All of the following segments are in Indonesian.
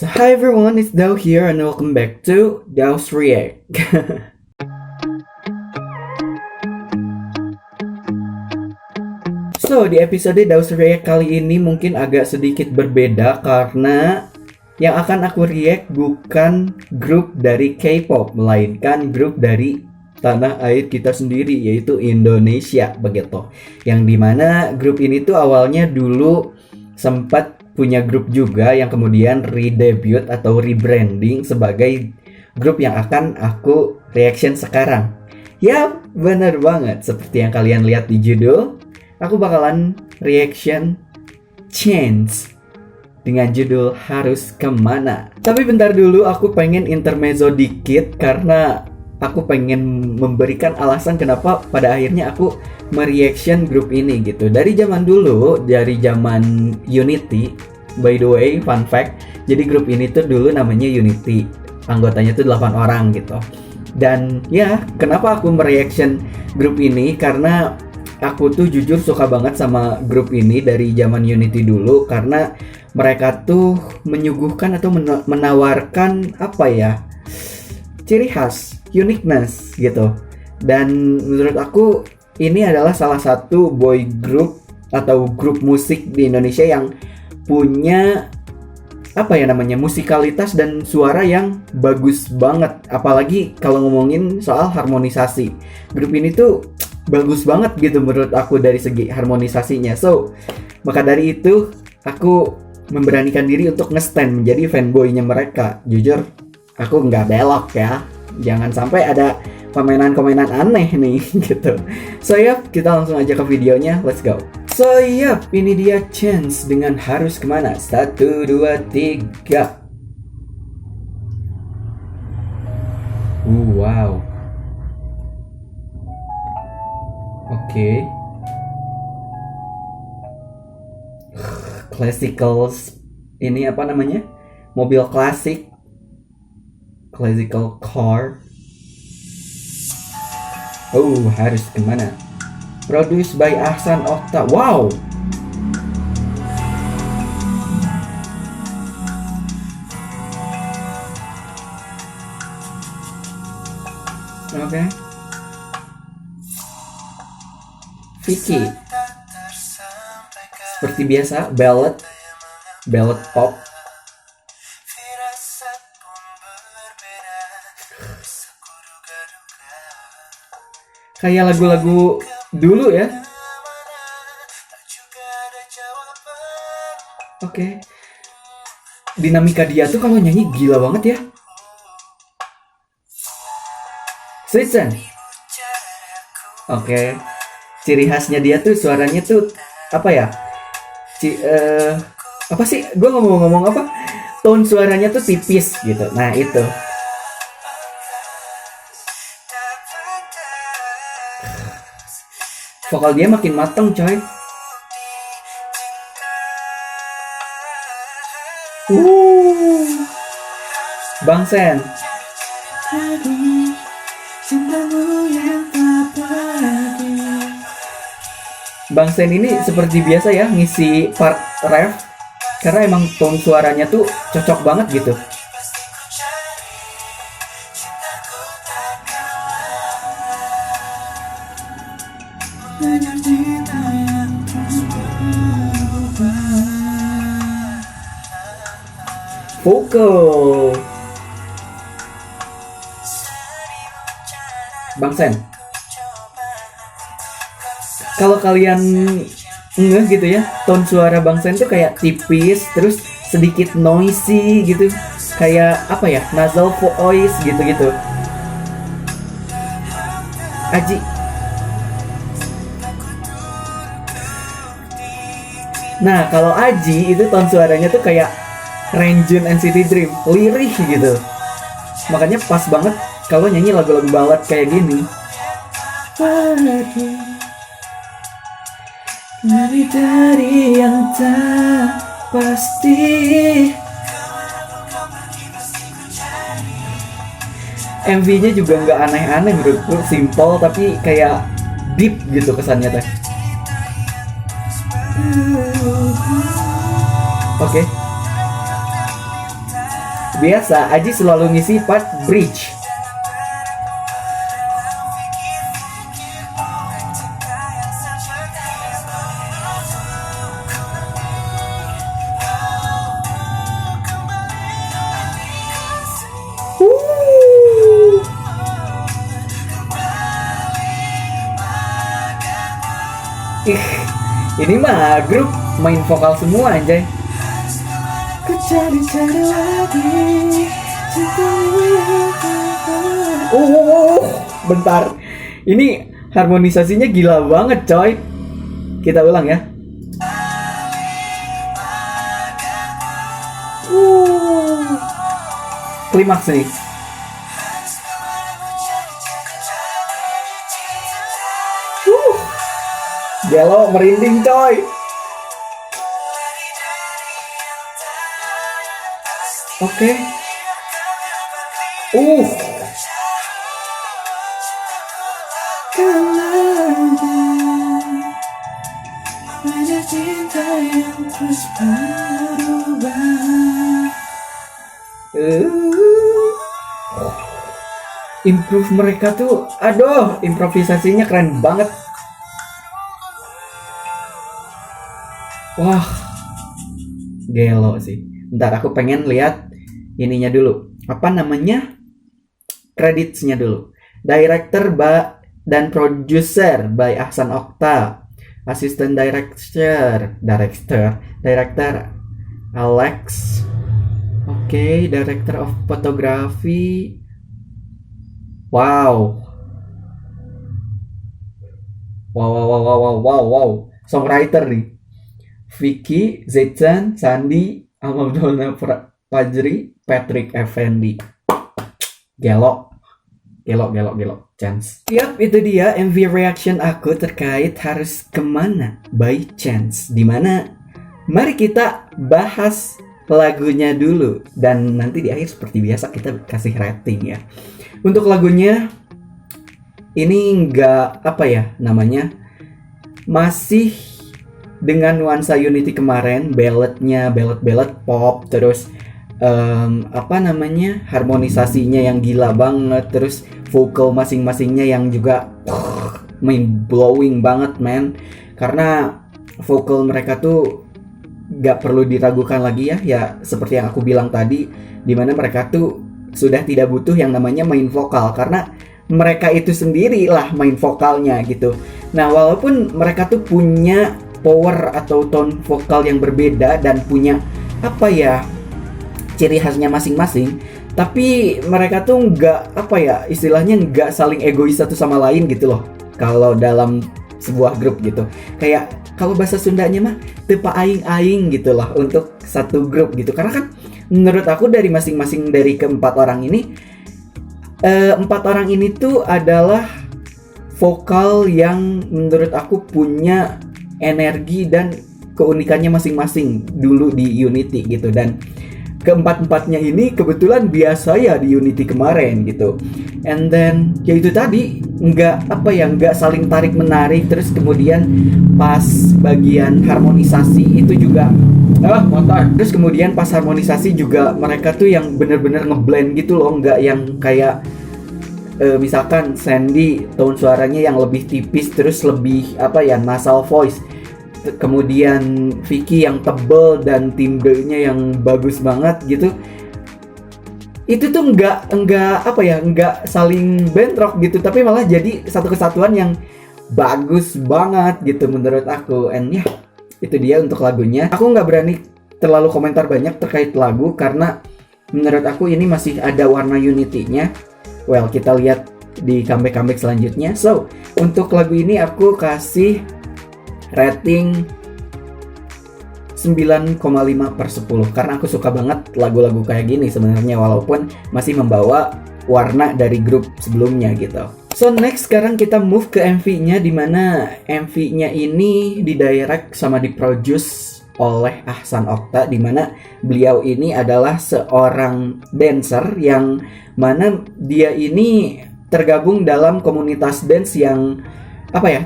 So hi everyone, it's Dao here and welcome back to Dao's React. So di episode Dao's React kali ini mungkin agak sedikit berbeda karena yang akan aku react bukan grup dari K-pop, melainkan grup dari tanah air kita sendiri, yaitu Indonesia begitu. Yang dimana grup ini tuh awalnya dulu sempat punya grup juga yang kemudian redebut atau rebranding sebagai grup yang akan aku reaction sekarang. Ya, bener banget. Seperti yang kalian lihat di judul, aku bakalan reaction Chance dengan judul Harus Kemana. Tapi bentar dulu, aku pengen intermezzo dikit karena aku pengen memberikan alasan kenapa pada akhirnya aku mereaction grup ini gitu. Dari zaman dulu, dari zaman Unity, by the way, fun fact, jadi grup ini tuh dulu namanya Unity. Anggotanya tuh 8 orang gitu. Dan ya, kenapa aku mereaction grup ini? Karena aku tuh jujur suka banget sama grup ini dari zaman Unity dulu karena mereka tuh menyuguhkan atau menawarkan apa ya? Ciri khas, uniqueness gitu. Dan menurut aku ini adalah salah satu boy group atau grup musik di Indonesia yang punya apa ya namanya, musikalitas dan suara yang bagus banget. Apalagi kalau ngomongin soal harmonisasi, grup ini tuh bagus banget gitu menurut aku dari segi harmonisasinya. So maka dari itu aku memberanikan diri untuk nge-stand menjadi fanboynya mereka. Jujur aku nggak belok ya, jangan sampai ada komenan-komenan aneh nih gitu. So yap, kita langsung aja ke videonya, let's go. So yap, ini dia Chance dengan Harus Kemana. 1, 2, 3. Wow. Oke. Classicals, ini apa namanya? Mobil klasik. Classical car. Oh, Harus Kemana. Produced by Ahsan Okta. Wow. Oke. Vicky. Seperti biasa, ballad pop. Kayak lagu-lagu dulu ya. Oke. Dinamika dia tuh kalau nyanyi gila banget ya. Suicen. Oke. Ciri khasnya dia tuh suaranya tuh apa ya? Apa sih? Gue ngomong apa? Tone suaranya tuh tipis gitu. Nah, itu. Vokal dia makin mateng coy. Bang Sen. Bang Sen ini seperti biasa ya ngisi part ref karena emang tone suaranya tuh cocok banget gitu. Vokal Bang Sen. Kalau kalian ngeh gitu ya, tone suara Bang Sen tuh kayak tipis, terus sedikit noisy gitu, kayak apa ya, nasal voice gitu-gitu. Aji. Nah, kalau Aji itu tone suaranya tuh kayak Renjun NCT Dream, lirih gitu. Makanya pas banget kalau nyanyi lagu-lagu ballad kayak gini. Lebih dari yang tak pasti. MV-nya juga nggak aneh-aneh menurutku, simple tapi kayak deep gitu kesannya teh. Oke. biasa Aji selalu ngisi part bridge. Ini mah grup main vokal semua anjay. Ku cari lagi bentar. Ini harmonisasinya gila banget coy. Kita ulang ya. Klimaks nih. Gelo merinding coy. Oke. Ada cinta yang terus berubah. Improve mereka tuh, aduh, improvisasinya keren banget. Wah, gelo sih. Bentar, aku pengen lihat ininya dulu. Apa namanya? Creditsnya dulu. Director dan producer by Ahsan Okta. Assistant director Alex. Oke, director of photography. Wow. Songwriter nih. Vicky, Zechan, Sandi, Amadona Fajri, Patrick Effendi. Gelo. Chance. Yap, itu dia MV reaction aku terkait Harus Kemana by Chance. Dimana mari kita bahas lagunya dulu. Dan nanti di akhir seperti biasa kita kasih rating ya. Untuk lagunya ini nggak masih dengan nuansa Unity kemarin, balladnya ballad pop, terus harmonisasinya yang gila banget, terus vokal masing-masingnya yang juga mind blowing banget man. Karena vokal mereka tuh gak perlu diragukan lagi ya seperti yang aku bilang tadi, dimana mereka tuh sudah tidak butuh yang namanya main vokal karena mereka itu sendiri lah main vokalnya gitu. Nah, walaupun mereka tuh punya power atau tone vokal yang berbeda dan punya ciri khasnya masing-masing, tapi mereka tuh istilahnya nggak saling egois satu sama lain gitu loh. Kalau dalam sebuah grup gitu, kayak kalau bahasa Sundanya mah tepa aing-aing gitu loh untuk satu grup gitu. Karena kan menurut aku dari masing-masing dari keempat orang ini, empat orang ini tuh adalah vokal yang menurut aku punya energi dan keunikannya masing-masing dulu di Unity gitu. Dan keempat-empatnya ini kebetulan biasa ya di Unity kemarin gitu. And then ya itu tadi nggak saling tarik menarik. Terus kemudian pas bagian harmonisasi itu juga terus kemudian pas harmonisasi juga mereka tuh yang bener-bener ngeblend gitu loh, nggak yang kayak misalkan Sandy tone suaranya yang lebih tipis terus lebih nasal voice. Kemudian Vicky yang tebel dan timbrenya yang bagus banget gitu. Itu tuh nggak saling bentrok gitu, tapi malah jadi satu kesatuan yang bagus banget gitu menurut aku. And ya, itu dia untuk lagunya. Aku nggak berani terlalu komentar banyak terkait lagu karena menurut aku ini masih ada warna Unity-nya. Well, kita lihat di comeback selanjutnya. So, untuk lagu ini aku kasih rating 9,5/10 karena aku suka banget lagu-lagu kayak gini sebenarnya, walaupun masih membawa warna dari grup sebelumnya gitu. So next sekarang kita move ke MV-nya, dimana MV-nya ini didirect sama diproduce oleh Ahsan Okta, dimana beliau ini adalah seorang dancer yang mana dia ini tergabung dalam komunitas dance yang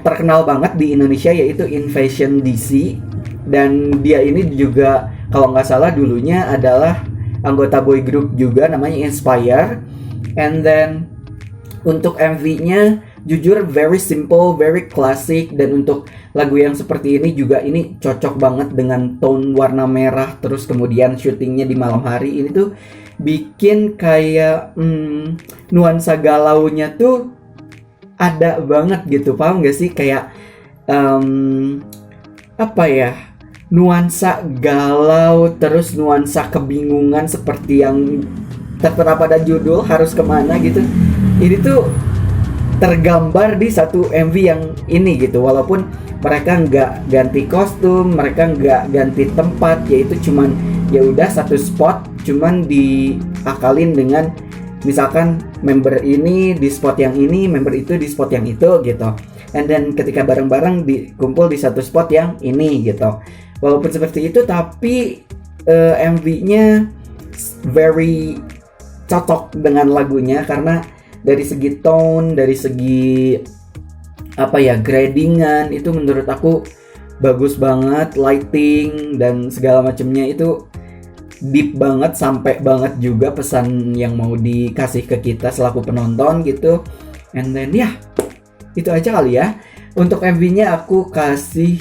terkenal banget di Indonesia, yaitu Invasion DC. Dan dia ini juga kalau nggak salah dulunya adalah anggota boy group juga namanya Inspire. And then untuk MV-nya jujur very simple, very classic, dan untuk lagu yang seperti ini juga ini cocok banget dengan tone warna merah, terus kemudian syutingnya di malam hari. Ini tuh bikin kayak nuansa galaunya tuh ada banget gitu, paham gak sih? Kayak apa ya, nuansa galau terus nuansa kebingungan seperti yang tertera pada judul Harus Kemana gitu. Ini tuh tergambar di satu MV yang ini gitu, walaupun mereka nggak ganti kostum, mereka nggak ganti tempat, yaitu cuman ya udah satu spot cuman diakalin dengan misalkan member ini di spot yang ini, member itu di spot yang itu gitu. And then ketika bareng-bareng dikumpul di satu spot yang ini gitu. Walaupun seperti itu tapi MV-nya very cocok dengan lagunya karena dari segi tone, dari segi apa ya, gradingan itu menurut aku bagus banget, lighting dan segala macamnya itu deep banget, sampai banget juga pesan yang mau dikasih ke kita selaku penonton gitu. And then ya, itu aja kali ya. Untuk MV-nya aku kasih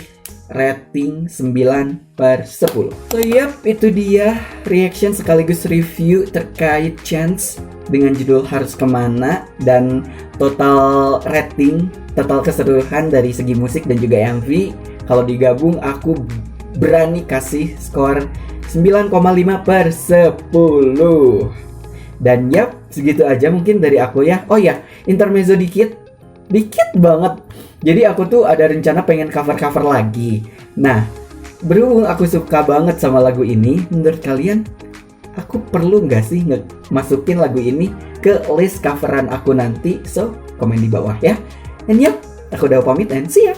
rating 9/10. So yep, itu dia reaction sekaligus review terkait Chance dengan judul Harus Kemana, dan total rating, total keseluruhan dari segi musik dan juga MV kalau digabung aku berani kasih skor 9,5/10. Dan yap, segitu aja mungkin dari aku ya. Oh ya, intermezzo dikit banget. Jadi aku tuh ada rencana pengen cover lagi. Nah, berhubung aku suka banget sama lagu ini, menurut kalian aku perlu nggak sih masukin lagu ini ke list coveran aku nanti? So, komen di bawah ya. And yep, aku udah pamit and see ya.